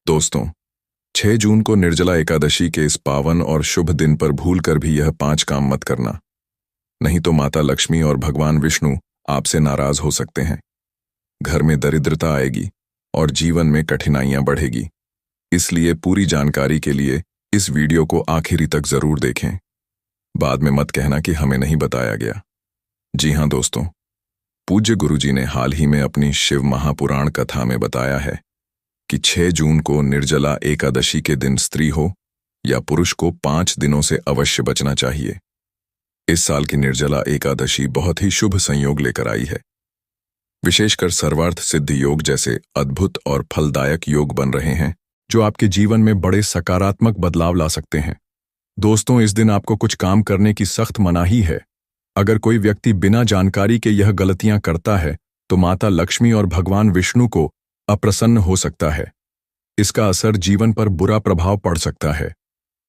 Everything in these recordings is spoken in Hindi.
दोस्तों, 6 जून को निर्जला एकादशी के इस पावन और शुभ दिन पर भूलकर भी यह 5 काम मत करना। नहीं तो माता लक्ष्मी और भगवान विष्णु आपसे नाराज हो सकते हैं। घर में दरिद्रता आएगी और जीवन में कठिनाइयां बढ़ेगी। इसलिए पूरी जानकारी के लिए इस वीडियो को आखिरी तक जरूर देखें। बाद में मत कहना कि हमें नहीं बताया गया। जी हां दोस्तों, पूज्य गुरुजी ने हाल ही में अपनी शिव महापुराण कथा में बताया है कि 6 जून को निर्जला एकादशी के दिन स्त्री हो या पुरुष को 5 दिनों से अवश्य बचना चाहिए। इस साल की निर्जला एकादशी बहुत ही शुभ संयोग लेकर आई है। विशेषकर सर्वार्थ सिद्ध योग जैसे अद्भुत और फलदायक योग बन रहे हैं, जो आपके जीवन में बड़े सकारात्मक बदलाव ला सकते हैं। दोस्तों, इस दिन आपको कुछ काम करने की सख्त मनाही है। अगर कोई व्यक्ति बिना जानकारी के यह गलतियां करता है तो माता लक्ष्मी और भगवान विष्णु को अप्रसन्न हो सकता है। इसका असर जीवन पर बुरा प्रभाव पड़ सकता है।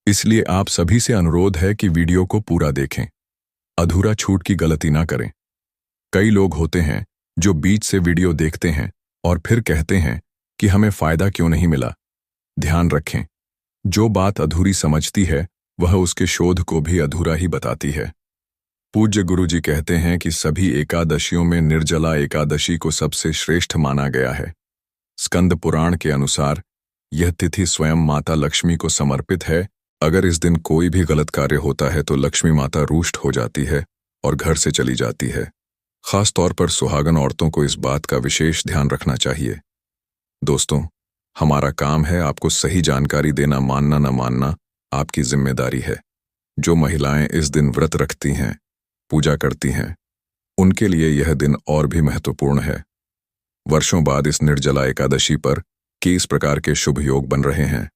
इसलिए आप सभी से अनुरोध है कि वीडियो को पूरा देखें, अधूरा छूट की गलती ना करें। कई लोग होते हैं जो बीच से वीडियो देखते हैं और फिर कहते हैं कि हमें फायदा क्यों नहीं मिला। ध्यान रखें, जो बात अधूरी समझती है वह उसके शोध को भी अधूरा ही बताती है। पूज्य गुरुजी कहते हैं कि सभी एकादशियों में निर्जला एकादशी को सबसे श्रेष्ठ माना गया है। स्कंद पुराण के अनुसार यह तिथि स्वयं माता लक्ष्मी को समर्पित है। अगर इस दिन कोई भी गलत कार्य होता है तो लक्ष्मी माता रुष्ट हो जाती है और घर से चली जाती है। खास तौर पर सुहागन औरतों को इस बात का विशेष ध्यान रखना चाहिए। दोस्तों, हमारा काम है आपको सही जानकारी देना। मानना न मानना आपकी जिम्मेदारी है। जो महिलाएं इस दिन व्रत रखती हैं, पूजा करती हैं, उनके लिए यह दिन और भी महत्वपूर्ण है। वर्षों बाद इस निर्जला एकादशी पर किस प्रकार के शुभ योग बन रहे हैं,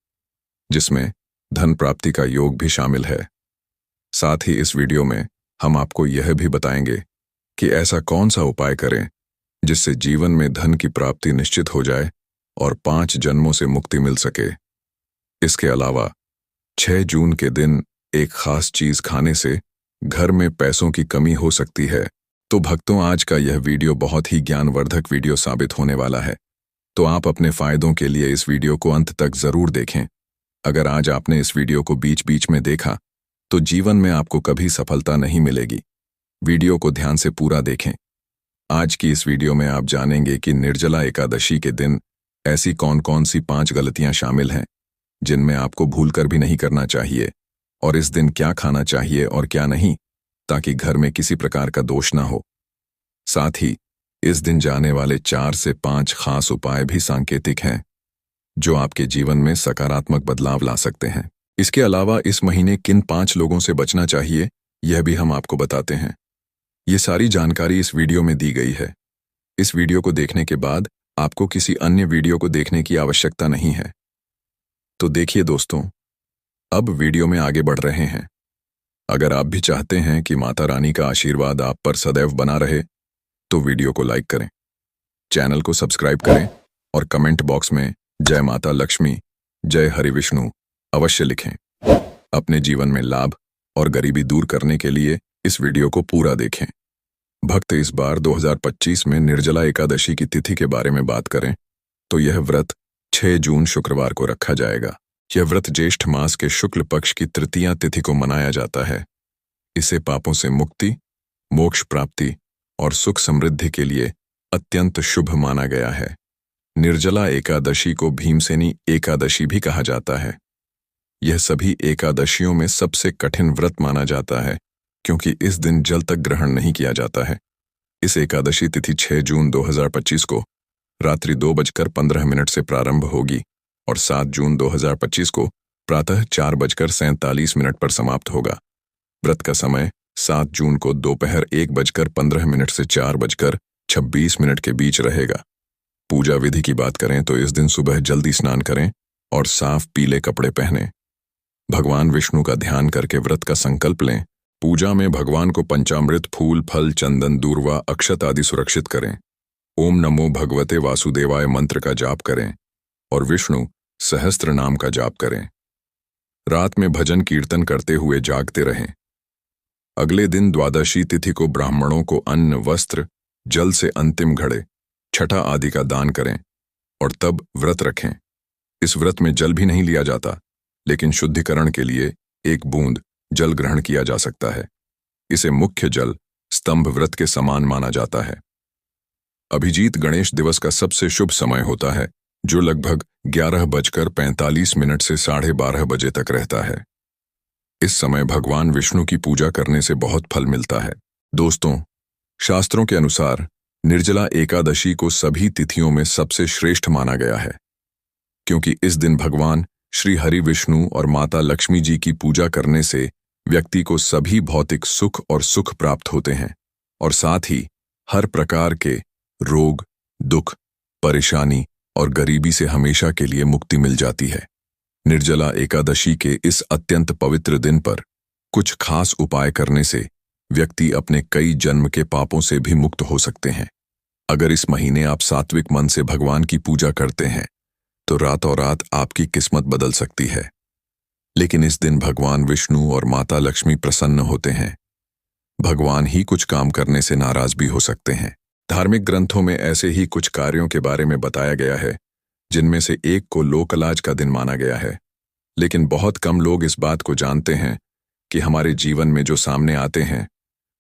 जिसमें धन प्राप्ति का योग भी शामिल है। साथ ही इस वीडियो में हम आपको यह भी बताएंगे कि ऐसा कौन सा उपाय करें जिससे जीवन में धन की प्राप्ति निश्चित हो जाए और 5 जन्मों से मुक्ति मिल सके। इसके अलावा 6 जून के दिन एक खास चीज खाने से घर में पैसों की कमी हो सकती है। तो भक्तों, आज का यह वीडियो बहुत ही ज्ञानवर्धक वीडियो साबित होने वाला है। तो आप अपने फायदों के लिए इस वीडियो को अंत तक जरूर देखें। अगर आज आपने इस वीडियो को बीच बीच में देखा तो जीवन में आपको कभी सफलता नहीं मिलेगी। वीडियो को ध्यान से पूरा देखें। आज की इस वीडियो में आप जानेंगे कि निर्जला एकादशी के दिन ऐसी कौन कौन सी 5 गलतियां शामिल हैं जिनमें आपको भूलकर भी नहीं करना चाहिए, और इस दिन क्या खाना चाहिए और क्या नहीं, ताकि घर में किसी प्रकार का दोष ना हो। साथ ही इस दिन जाने वाले 4 से 5 खास उपाय भी सांकेतिक हैं, जो आपके जीवन में सकारात्मक बदलाव ला सकते हैं। इसके अलावा इस महीने किन 5 लोगों से बचना चाहिए, यह भी हम आपको बताते हैं। ये सारी जानकारी इस वीडियो में दी गई है। इस वीडियो को देखने के बाद आपको किसी अन्य वीडियो को देखने की आवश्यकता नहीं है। तो देखिए दोस्तों, अब वीडियो में आगे बढ़ रहे हैं। अगर आप भी चाहते हैं कि माता रानी का आशीर्वाद आप पर सदैव बना रहे, तो वीडियो को लाइक करें, चैनल को सब्सक्राइब करें और कमेंट बॉक्स में जय माता लक्ष्मी, जय हरि विष्णु अवश्य लिखें। अपने जीवन में लाभ और गरीबी दूर करने के लिए इस वीडियो को पूरा देखें। भक्त, इस बार 2025 में निर्जला एकादशी की तिथि के बारे में बात करें तो यह व्रत 6 जून शुक्रवार को रखा जाएगा। यह व्रत ज्येष्ठ मास के शुक्ल पक्ष की तृतीया तिथि को मनाया जाता है। इसे पापों से मुक्ति, मोक्ष प्राप्ति और सुख समृद्धि के लिए अत्यंत शुभ माना गया है। निर्जला एकादशी को भीमसेनी एकादशी भी कहा जाता है। यह सभी एकादशियों में सबसे कठिन व्रत माना जाता है, क्योंकि इस दिन जल तक ग्रहण नहीं किया जाता है। इस एकादशी तिथि 6 जून 2025 को रात्रि 2:15 से प्रारंभ होगी और 7 जून 2025 को प्रातः 4:47 पर समाप्त होगा। व्रत का समय 7 जून को दोपहर 1:15 से 4:26 के बीच रहेगा। पूजा विधि की बात करें तो इस दिन सुबह जल्दी स्नान करें और साफ पीले कपड़े पहनें। भगवान विष्णु का ध्यान करके व्रत का संकल्प लें। पूजा में भगवान को पंचामृत, फूल, फल, चंदन, दूर्वा, अक्षत आदि सुरक्षित करें। ओम नमो भगवते वासुदेवाय मंत्र का जाप करें और विष्णु सहस्त्र नाम का जाप करें। रात में भजन कीर्तन करते हुए जागते रहें। अगले दिन द्वादशी तिथि को ब्राह्मणों को अन्न, वस्त्र, जल से अंतिम घड़े, छठा आदि का दान करें और तब व्रत रखें। इस व्रत में जल भी नहीं लिया जाता, लेकिन शुद्धिकरण के लिए एक बूंद जल ग्रहण किया जा सकता है। इसे मुख्य जल स्तंभ व्रत के समान माना जाता है। अभिजीत गणेश दिवस का सबसे शुभ समय होता है, जो लगभग 11:45 से 12:30 बजे तक रहता है। इस समय भगवान विष्णु की पूजा करने से बहुत फल मिलता है। दोस्तों, शास्त्रों के अनुसार निर्जला एकादशी को सभी तिथियों में सबसे श्रेष्ठ माना गया है, क्योंकि इस दिन भगवान श्री हरि विष्णु और माता लक्ष्मी जी की पूजा करने से व्यक्ति को सभी भौतिक सुख और सुख प्राप्त होते हैं और साथ ही हर प्रकार के रोग, दुख, परेशानी और गरीबी से हमेशा के लिए मुक्ति मिल जाती है। निर्जला एकादशी के इस अत्यंत पवित्र दिन पर कुछ खास उपाय करने से व्यक्ति अपने कई जन्म के पापों से भी मुक्त हो सकते हैं। अगर इस महीने आप सात्विक मन से भगवान की पूजा करते हैं तो रातों रात आपकी किस्मत बदल सकती है। लेकिन इस दिन भगवान विष्णु और माता लक्ष्मी प्रसन्न होते हैं। भगवान ही कुछ काम करने से नाराज भी हो सकते हैं। धार्मिक ग्रंथों में ऐसे ही कुछ कार्यों के बारे में बताया गया है, जिनमें से एक को लोकलाज का दिन माना गया है। लेकिन बहुत कम लोग इस बात को जानते हैं कि हमारे जीवन में जो सामने आते हैं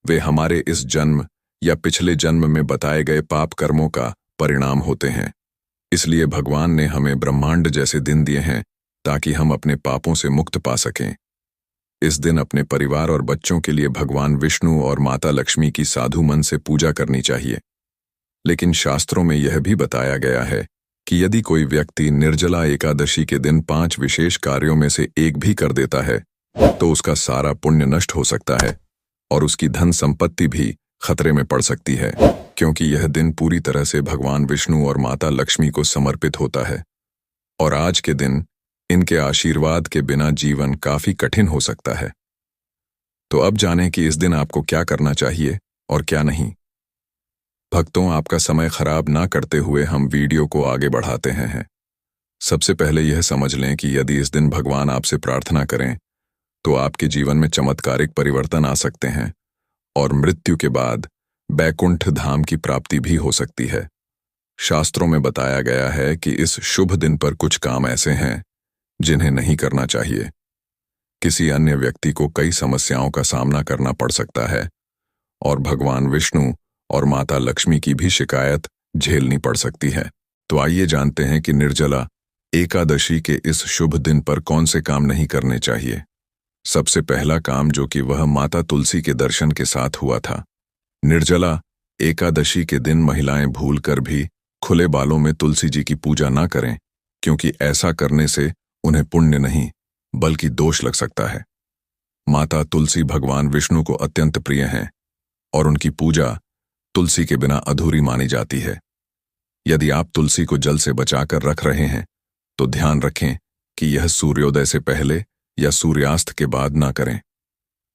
वे हमारे इस जन्म या पिछले जन्म में बताए गए पाप कर्मों का परिणाम होते हैं। इसलिए भगवान ने हमें ब्रह्मांड जैसे दिन दिए हैं ताकि हम अपने पापों से मुक्त पा सकें। इस दिन अपने परिवार और बच्चों के लिए भगवान विष्णु और माता लक्ष्मी की साधु मन से पूजा करनी चाहिए। लेकिन शास्त्रों में यह भी बताया गया है कि यदि कोई व्यक्ति निर्जला एकादशी के दिन 5 विशेष कार्यों में से एक भी कर देता है तो उसका सारा पुण्य नष्ट हो सकता है और उसकी धन संपत्ति भी खतरे में पड़ सकती है, क्योंकि यह दिन पूरी तरह से भगवान विष्णु और माता लक्ष्मी को समर्पित होता है और आज के दिन इनके आशीर्वाद के बिना जीवन काफी कठिन हो सकता है। तो अब जानें कि इस दिन आपको क्या करना चाहिए और क्या नहीं। भक्तों, आपका समय खराब ना करते हुए हम वीडियो को आगे बढ़ाते हैं। सबसे पहले यह समझ लें कि यदि इस दिन भगवान आपसे प्रार्थना करें तो आपके जीवन में चमत्कारिक परिवर्तन आ सकते हैं और मृत्यु के बाद बैकुंठ धाम की प्राप्ति भी हो सकती है। शास्त्रों में बताया गया है कि इस शुभ दिन पर कुछ काम ऐसे हैं जिन्हें नहीं करना चाहिए। किसी अन्य व्यक्ति को कई समस्याओं का सामना करना पड़ सकता है और भगवान विष्णु और माता लक्ष्मी की भी शिकायत झेलनी पड़ सकती है। तो आइए जानते हैं कि निर्जला एकादशी के इस शुभ दिन पर कौन से काम नहीं करने चाहिए। सबसे पहला काम, जो कि वह माता तुलसी के दर्शन के साथ हुआ था। निर्जला एकादशी के दिन महिलाएं भूलकर भी खुले बालों में तुलसी जी की पूजा ना करें, क्योंकि ऐसा करने से उन्हें पुण्य नहीं बल्कि दोष लग सकता है। माता तुलसी भगवान विष्णु को अत्यंत प्रिय हैं और उनकी पूजा तुलसी के बिना अधूरी मानी जाती है। यदि आप तुलसी को जल से बचाकर रख रहे हैं तो ध्यान रखें कि यह सूर्योदय से पहले या सूर्यास्त के बाद ना करें।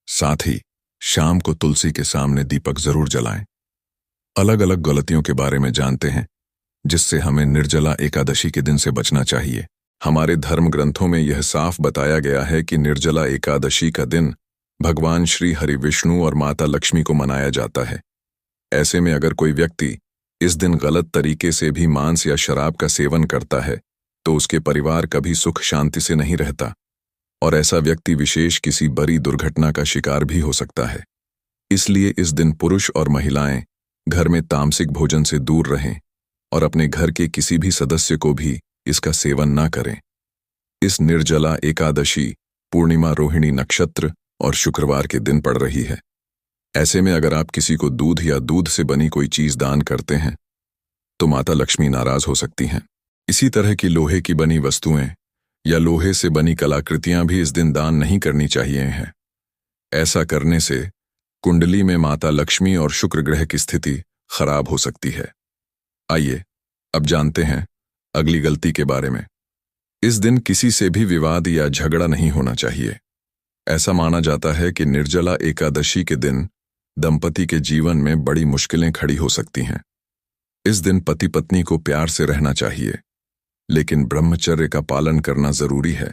साथ ही शाम को तुलसी के सामने दीपक जरूर जलाएं। अलग अलग गलतियों के बारे में जानते हैं जिससे हमें निर्जला एकादशी के दिन से बचना चाहिए। हमारे धर्म ग्रंथों में यह साफ बताया गया है कि निर्जला एकादशी का दिन भगवान श्री हरि विष्णु और माता लक्ष्मी को मनाया जाता है। ऐसे में अगर कोई व्यक्ति इस दिन गलत तरीके से भी मांस या शराब का सेवन करता है तो उसके परिवार कभी सुख शांति से नहीं रहता और ऐसा व्यक्ति विशेष किसी बड़ी दुर्घटना का शिकार भी हो सकता है। इसलिए इस दिन पुरुष और महिलाएं घर में तामसिक भोजन से दूर रहें और अपने घर के किसी भी सदस्य को भी इसका सेवन ना करें। इस निर्जला एकादशी पूर्णिमा रोहिणी नक्षत्र और शुक्रवार के दिन पड़ रही है। ऐसे में अगर आप किसी को दूध या दूध से बनी कोई चीज दान करते हैं तो माता लक्ष्मी नाराज हो सकती हैं। इसी तरह की लोहे की बनी वस्तुएं या लोहे से बनी कलाकृतियां भी इस दिन दान नहीं करनी चाहिए हैं। ऐसा करने से कुंडली में माता लक्ष्मी और शुक्र ग्रह की स्थिति खराब हो सकती है। आइए अब जानते हैं अगली गलती के बारे में। इस दिन किसी से भी विवाद या झगड़ा नहीं होना चाहिए। ऐसा माना जाता है कि निर्जला एकादशी के दिन दंपति के जीवन में बड़ी मुश्किलें खड़ी हो सकती हैं। इस दिन पति पत्नी को प्यार से रहना चाहिए, लेकिन ब्रह्मचर्य का पालन करना जरूरी है,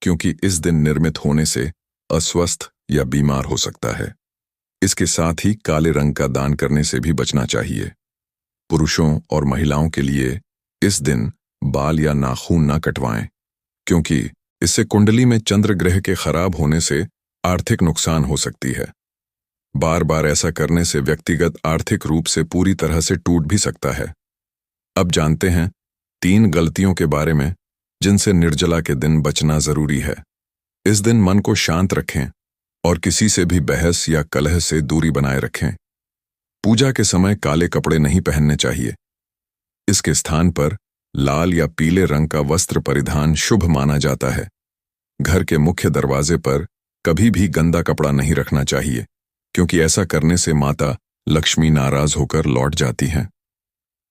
क्योंकि इस दिन निर्मित होने से अस्वस्थ या बीमार हो सकता है। इसके साथ ही काले रंग का दान करने से भी बचना चाहिए। पुरुषों और महिलाओं के लिए इस दिन बाल या नाखून न कटवाएं, क्योंकि इससे कुंडली में चंद्र ग्रह के खराब होने से आर्थिक नुकसान हो सकती है। बार बार ऐसा करने से व्यक्तिगत आर्थिक रूप से पूरी तरह से टूट भी सकता है। अब जानते हैं 3 गलतियों के बारे में जिनसे निर्जला के दिन बचना जरूरी है। इस दिन मन को शांत रखें और किसी से भी बहस या कलह से दूरी बनाए रखें। पूजा के समय काले कपड़े नहीं पहनने चाहिए। इसके स्थान पर लाल या पीले रंग का वस्त्र परिधान शुभ माना जाता है। घर के मुख्य दरवाजे पर कभी भी गंदा कपड़ा नहीं रखना चाहिए, क्योंकि ऐसा करने से माता लक्ष्मी नाराज होकर लौट जाती हैं।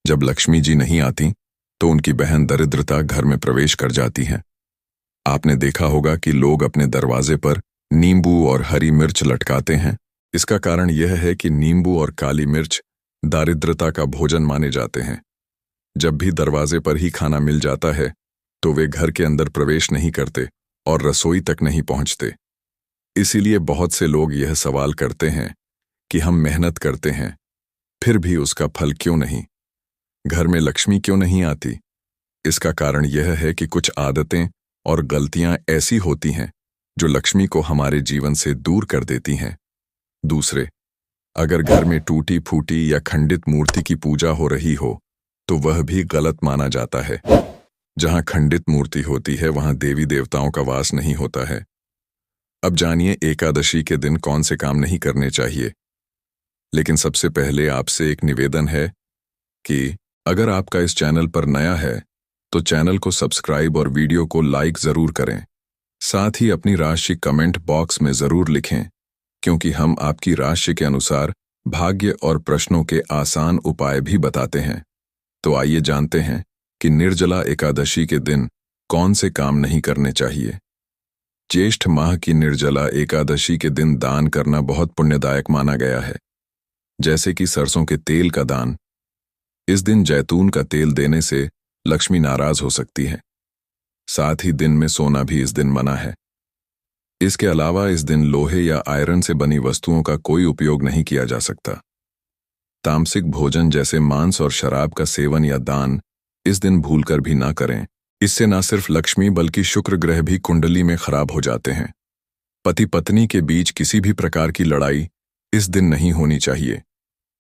जब लक्ष्मी जी नहीं आती तो उनकी बहन दरिद्रता घर में प्रवेश कर जाती है। आपने देखा होगा कि लोग अपने दरवाजे पर नींबू और हरी मिर्च लटकाते हैं। इसका कारण यह है कि नींबू और काली मिर्च दारिद्रता का भोजन माने जाते हैं। जब भी दरवाजे पर ही खाना मिल जाता है तो वे घर के अंदर प्रवेश नहीं करते और रसोई तक नहीं पहुंचते। इसीलिए बहुत से लोग यह सवाल करते हैं कि हम मेहनत करते हैं, फिर भी उसका फल क्यों नहीं, घर में लक्ष्मी क्यों नहीं आती? इसका कारण यह है कि कुछ आदतें और गलतियां ऐसी होती हैं जो लक्ष्मी को हमारे जीवन से दूर कर देती हैं। दूसरे, अगर घर में टूटी फूटी या खंडित मूर्ति की पूजा हो रही हो तो वह भी गलत माना जाता है। जहां खंडित मूर्ति होती है वहां देवी देवताओं का वास नहीं होता है। अब जानिए एकादशी के दिन कौन से काम नहीं करने चाहिए। लेकिन सबसे पहले आपसे एक निवेदन है कि अगर आपका इस चैनल पर नया है तो चैनल को सब्सक्राइब और वीडियो को लाइक जरूर करें। साथ ही अपनी राशि कमेंट बॉक्स में जरूर लिखें, क्योंकि हम आपकी राशि के अनुसार भाग्य और प्रश्नों के आसान उपाय भी बताते हैं। तो आइए जानते हैं कि निर्जला एकादशी के दिन कौन से काम नहीं करने चाहिए। ज्येष्ठ माह की निर्जला एकादशी के दिन दान करना बहुत पुण्यदायक माना गया है, जैसे कि सरसों के तेल का दान। इस दिन जैतून का तेल देने से लक्ष्मी नाराज हो सकती है। साथ ही दिन में सोना भी इस दिन मना है। इसके अलावा इस दिन लोहे या आयरन से बनी वस्तुओं का कोई उपयोग नहीं किया जा सकता। तामसिक भोजन जैसे मांस और शराब का सेवन या दान इस दिन भूलकर भी ना करें। इससे न सिर्फ लक्ष्मी बल्कि शुक्र ग्रह भी कुंडली में खराब हो जाते हैं। पति पत्नी के बीच किसी भी प्रकार की लड़ाई इस दिन नहीं होनी चाहिए,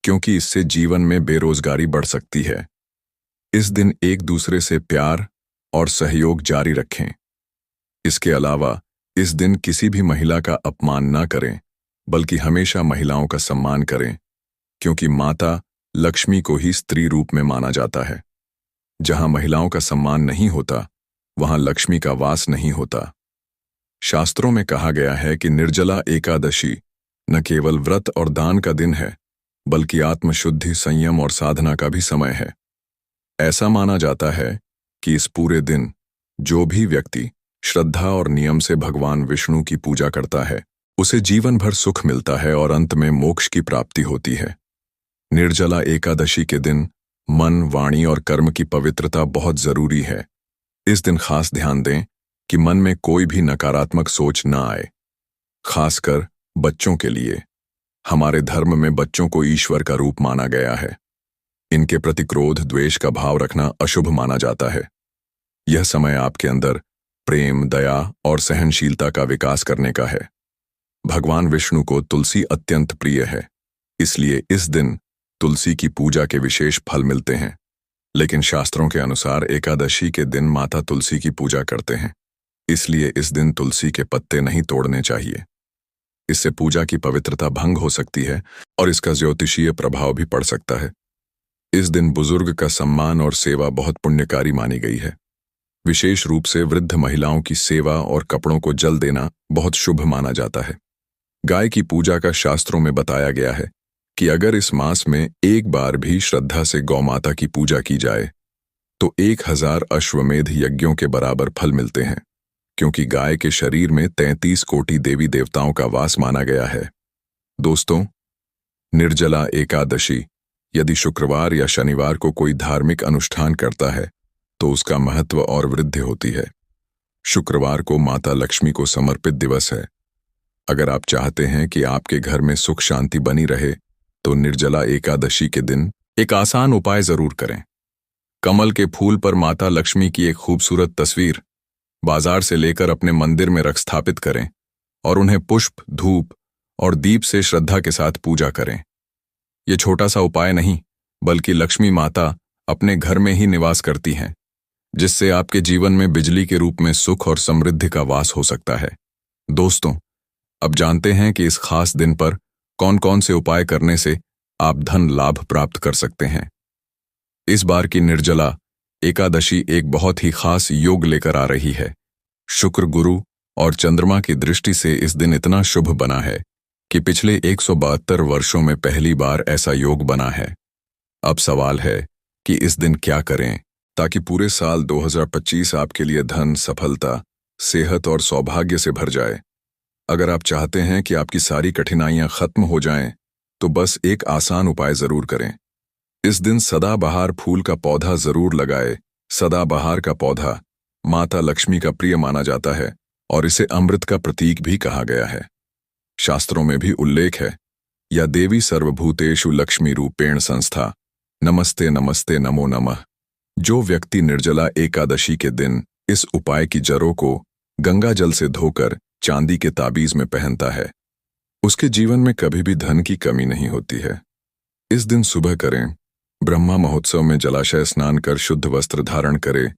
क्योंकि इससे जीवन में बेरोजगारी बढ़ सकती है। इस दिन एक दूसरे से प्यार और सहयोग जारी रखें। इसके अलावा इस दिन किसी भी महिला का अपमान न करें, बल्कि हमेशा महिलाओं का सम्मान करें, क्योंकि माता लक्ष्मी को ही स्त्री रूप में माना जाता है। जहां महिलाओं का सम्मान नहीं होता वहां लक्ष्मी का वास नहीं होता। शास्त्रों में कहा गया है कि निर्जला एकादशी न केवल व्रत और दान का दिन है, बल्कि आत्मशुद्धि, संयम और साधना का भी समय है। ऐसा माना जाता है कि इस पूरे दिन जो भी व्यक्ति श्रद्धा और नियम से भगवान विष्णु की पूजा करता है, उसे जीवन भर सुख मिलता है और अंत में मोक्ष की प्राप्ति होती है। निर्जला एकादशी के दिन मन, वाणी और कर्म की पवित्रता बहुत जरूरी है। इस दिन खास ध्यान दें कि मन में कोई भी नकारात्मक सोच न आए, खासकर बच्चों के लिए। हमारे धर्म में बच्चों को ईश्वर का रूप माना गया है। इनके प्रति क्रोध, द्वेष का भाव रखना अशुभ माना जाता है। यह समय आपके अंदर प्रेम, दया और सहनशीलता का विकास करने का है। भगवान विष्णु को तुलसी अत्यंत प्रिय है, इसलिए इस दिन तुलसी की पूजा के विशेष फल मिलते हैं। लेकिन शास्त्रों के अनुसार एकादशी के दिन माता तुलसी की पूजा करते हैं, इसलिए इस दिन तुलसी के पत्ते नहीं तोड़ने चाहिए। इससे पूजा की पवित्रता भंग हो सकती है और इसका ज्योतिषीय प्रभाव भी पड़ सकता है। इस दिन बुजुर्ग का सम्मान और सेवा बहुत पुण्यकारी मानी गई है। विशेष रूप से वृद्ध महिलाओं की सेवा और कपड़ों को जल देना बहुत शुभ माना जाता है। गाय की पूजा का शास्त्रों में बताया गया है कि अगर इस मास में एक बार भी श्रद्धा से गौमाता की पूजा की जाए तो 1000 अश्वमेध यज्ञों के बराबर फल मिलते हैं, क्योंकि गाय के शरीर में 33 कोटि देवी देवताओं का वास माना गया है। दोस्तों, निर्जला एकादशी यदि शुक्रवार या शनिवार को कोई धार्मिक अनुष्ठान करता है तो उसका महत्व और वृद्धि होती है। शुक्रवार को माता लक्ष्मी को समर्पित दिवस है। अगर आप चाहते हैं कि आपके घर में सुख शांति बनी रहे तो निर्जला एकादशी के दिन एक आसान उपाय जरूर करें। कमल के फूल पर माता लक्ष्मी की एक खूबसूरत तस्वीर बाजार से लेकर अपने मंदिर में रख स्थापित करें और उन्हें पुष्प, धूप और दीप से श्रद्धा के साथ पूजा करें। ये छोटा सा उपाय नहीं, बल्कि लक्ष्मी माता अपने घर में ही निवास करती हैं, जिससे आपके जीवन में बिजली के रूप में सुख और समृद्धि का वास हो सकता है। दोस्तों, अब जानते हैं कि इस खास दिन पर कौन कौन से उपाय करने से आप धन लाभ प्राप्त कर सकते हैं। इस बार की निर्जला एकादशी एक बहुत ही खास योग लेकर आ रही है। शुक्र, गुरु और चंद्रमा की दृष्टि से इस दिन इतना शुभ बना है कि पिछले 172 वर्षों में पहली बार ऐसा योग बना है। अब सवाल है कि इस दिन क्या करें ताकि पूरे साल 2025 आपके लिए धन, सफलता, सेहत और सौभाग्य से भर जाए। अगर आप चाहते हैं कि आपकी सारी कठिनाइयां खत्म हो जाएं, तो बस एक आसान उपाय जरूर करें। इस दिन सदाबहार फूल का पौधा जरूर लगाए। सदाबहार का पौधा माता लक्ष्मी का प्रिय माना जाता है और इसे अमृत का प्रतीक भी कहा गया है। शास्त्रों में भी उल्लेख है, या देवी सर्वभूतेषु लक्ष्मी रूपेण संस्था, नमस्ते नमस्ते नमो नमः। जो व्यक्ति निर्जला एकादशी के दिन इस उपाय की जड़ों को गंगा जल से धोकर चांदी के ताबीज में पहनता है, उसके जीवन में कभी भी धन की कमी नहीं होती है। इस दिन सुबह करें, ब्रह्मा महोत्सव में जलाशय स्नान कर शुद्ध वस्त्र धारण करें,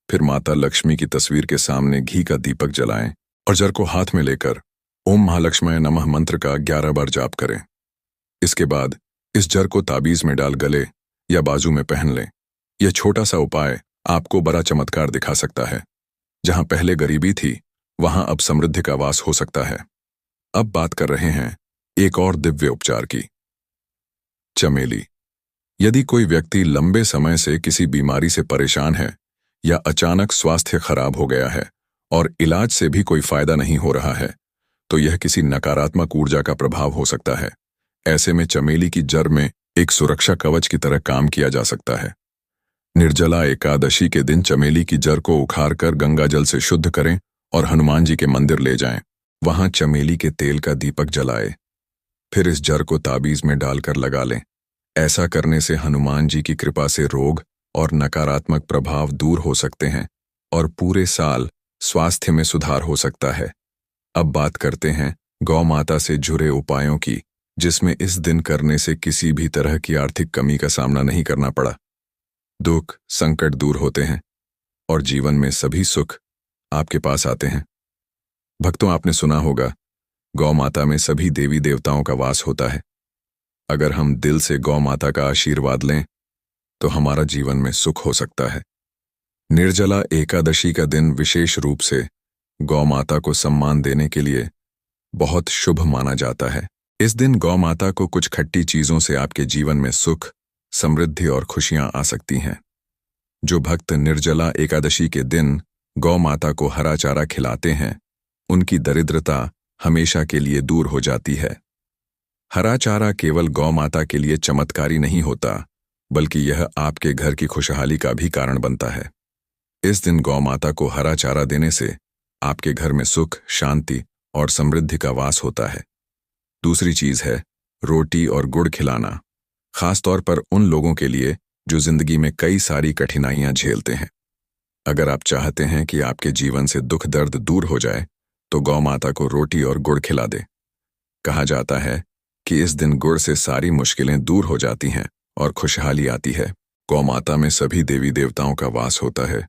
फिर माता लक्ष्मी की तस्वीर के सामने घी का दीपक जलाएं और जर को हाथ में लेकर ओम महालक्ष्मय नमः मंत्र का 11 बार जाप करें। इसके बाद इस जर को ताबीज में डाल गले या बाजू में पहन लें। यह छोटा सा उपाय आपको बड़ा चमत्कार दिखा सकता है। जहां पहले गरीबी थी, वहां अब समृद्धि का वास हो सकता है। अब बात कर रहे हैं एक और दिव्य उपचार की, चमेली। यदि कोई व्यक्ति लंबे समय से किसी बीमारी से परेशान है या अचानक स्वास्थ्य खराब हो गया है और इलाज से भी कोई फायदा नहीं हो रहा है, तो यह किसी नकारात्मक ऊर्जा का प्रभाव हो सकता है। ऐसे में चमेली की जड़ में एक सुरक्षा कवच की तरह काम किया जा सकता है। निर्जला एकादशी के दिन चमेली की जड़ को उखाड़कर गंगा जल से शुद्ध करें और हनुमान जी के मंदिर ले जाएं। वहां चमेली के तेल का दीपक जलाएं। फिर इस जड़ को ताबीज में डालकर लगा लें। ऐसा करने से हनुमान जी की कृपा से रोग और नकारात्मक प्रभाव दूर हो सकते हैं और पूरे साल स्वास्थ्य में सुधार हो सकता है। अब बात करते हैं गौ माता से जुड़े उपायों की, जिसमें इस दिन करने से किसी भी तरह की आर्थिक कमी का सामना नहीं करना पड़ा। दुख, संकट दूर होते हैं और जीवन में सभी सुख आपके पास आते हैं। भक्तों, आपने सुना होगा, गौ माता में सभी देवी देवताओं का वास होता है। अगर हम दिल से गौ माता का आशीर्वाद लें, तो हमारा जीवन में सुख हो सकता है। निर्जला एकादशी का दिन विशेष रूप से गौ माता को सम्मान देने के लिए बहुत शुभ माना जाता है। इस दिन गौ माता को कुछ खट्टी चीजों से आपके जीवन में सुख, समृद्धि और खुशियां आ सकती हैं। जो भक्त निर्जला एकादशी के दिन गौ माता को हरा चारा खिलाते हैं, उनकी दरिद्रता हमेशा के लिए दूर हो जाती है। हरा चारा केवल गौ माता के लिए चमत्कारी नहीं होता, बल्कि यह आपके घर की खुशहाली का भी कारण बनता है। इस दिन गौ माता को हरा चारा देने से आपके घर में सुख, शांति और समृद्धि का वास होता है। दूसरी चीज है रोटी और गुड़ खिलाना, खासतौर पर उन लोगों के लिए जो जिंदगी में कई सारी कठिनाइयां झेलते हैं। अगर आप चाहते हैं कि आपके जीवन से दुख दर्द दूर हो जाए, तो गौ माता को रोटी और गुड़ खिला दे। कहा जाता है कि इस दिन गुड़ से सारी मुश्किलें दूर हो जाती हैं और खुशहाली आती है। गौ माता में सभी देवी देवताओं का वास होता है।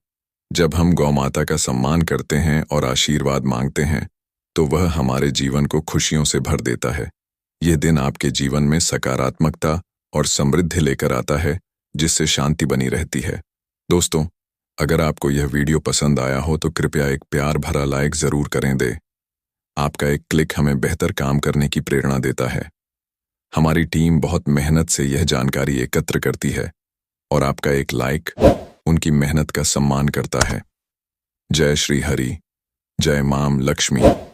जब हम गौ माता का सम्मान करते हैं और आशीर्वाद मांगते हैं, तो वह हमारे जीवन को खुशियों से भर देता है। यह दिन आपके जीवन में सकारात्मकता और समृद्धि लेकर आता है, जिससे शांति बनी रहती है। दोस्तों, अगर आपको यह वीडियो पसंद आया हो तो कृपया एक प्यार भरा लाइक जरूर करें दे। आपका एक क्लिक हमें बेहतर काम करने की प्रेरणा देता है। हमारी टीम बहुत मेहनत से यह जानकारी एकत्र करती है और आपका एक लाइक उनकी मेहनत का सम्मान करता है। जय श्री हरि, जय मां लक्ष्मी।